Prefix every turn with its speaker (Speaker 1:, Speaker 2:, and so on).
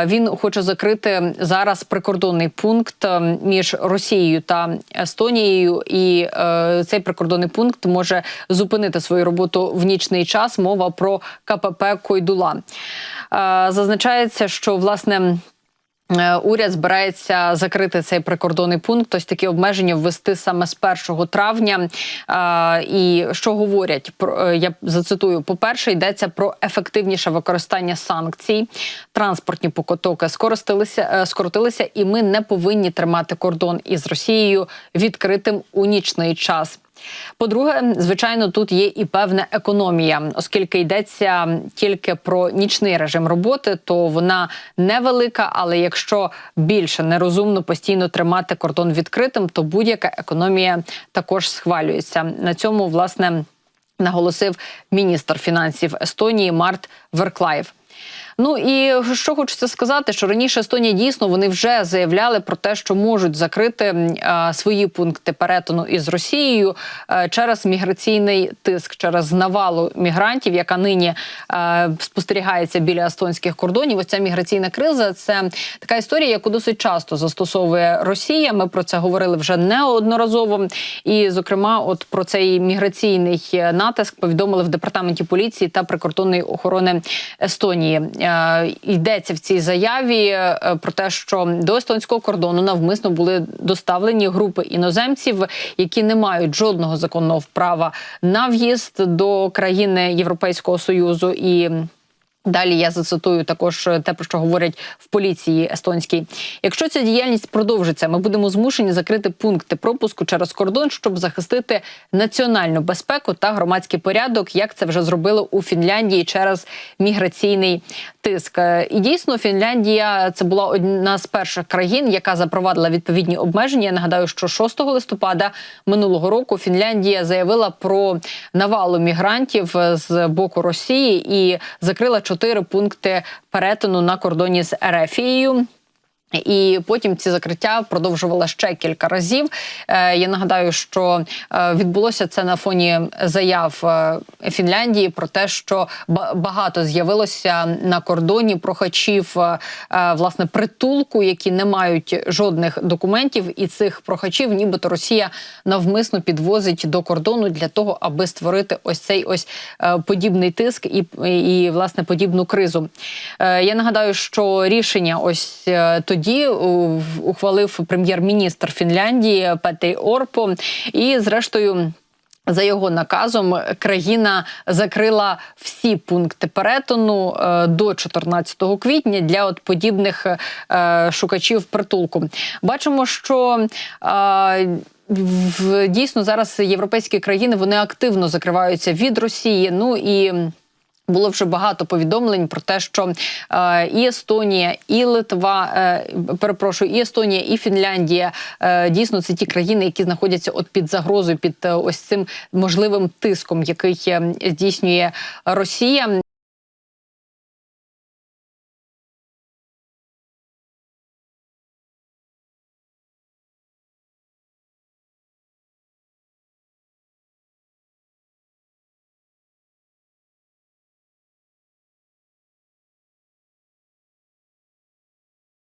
Speaker 1: Він хоче закрити зараз прикордонний пункт між Росією та Естонією, і цей прикордонний пункт може зупинити свою роботу в нічний час. Мова про КПП «Койдула». Зазначається, що, власне, уряд збирається закрити цей прикордонний пункт, ось такі обмеження ввести саме з 1 травня. І що говорять? Я зацитую. По-перше, йдеться про ефективніше використання санкцій. Транспортні потоки скоротилися, і ми не повинні тримати кордон із Росією відкритим у нічний час. По-друге, звичайно, тут є і певна економія. Оскільки йдеться тільки про нічний режим роботи, то вона невелика, але якщо більше нерозумно постійно тримати кордон відкритим, то будь-яка економія також схвалюється. На цьому, власне, наголосив міністр фінансів Естонії Март Верклаєв. Ну і що хочеться сказати, що раніше Естонія дійсно, вони вже заявляли про те, що можуть закрити свої пункти перетину із Росією через міграційний тиск, через навалу мігрантів, яка нині спостерігається біля естонських кордонів. Ось ця міграційна криза – це така історія, яку досить часто застосовує Росія. Ми про це говорили вже неодноразово. І, зокрема, от про цей міграційний натиск повідомили в департаменті поліції та прикордонної охорони Естонії. Йдеться в цій заяві про те, що до естонського кордону навмисно були доставлені групи іноземців, які не мають жодного законного права на в'їзд до країни Європейського Союзу. І далі я зацитую також те, про що говорять в поліції естонській. Якщо ця діяльність продовжиться, ми будемо змушені закрити пункти пропуску через кордон, щоб захистити національну безпеку та громадський порядок, як це вже зробили у Фінляндії через міграційний тиск. І дійсно, Фінляндія – це була одна з перших країн, яка запровадила відповідні обмеження. Я нагадаю, що 6 листопада минулого року Фінляндія заявила про навалу мігрантів з боку Росії і закрила 4 пункти перетину на кордоні з Ерефією. І потім ці закриття продовжували ще кілька разів. Я нагадаю, що відбулося це на фоні заяв Фінляндії про те, що багато з'явилося на кордоні прохачів, власне, притулку, які не мають жодних документів. І цих прохачів нібито Росія навмисно підвозить до кордону для того, аби створити ось цей подібний тиск і власне, подібну кризу. Я нагадаю, що рішення ось тоді ухвалив прем'єр-міністр Фінляндії Пеtteri Orpo, і зрештою за його наказом країна закрила всі пункти перетину до 14 квітня для подібних шукачів притулку. Бачимо, що дійсно зараз європейські країни, вони активно закриваються від Росії. Ну і було вже багато повідомлень про те, що і Естонія, і Литва, і Естонія, і Фінляндія дійсно це ті країни, які знаходяться під загрозою, під ось цим можливим тиском, який здійснює Росія.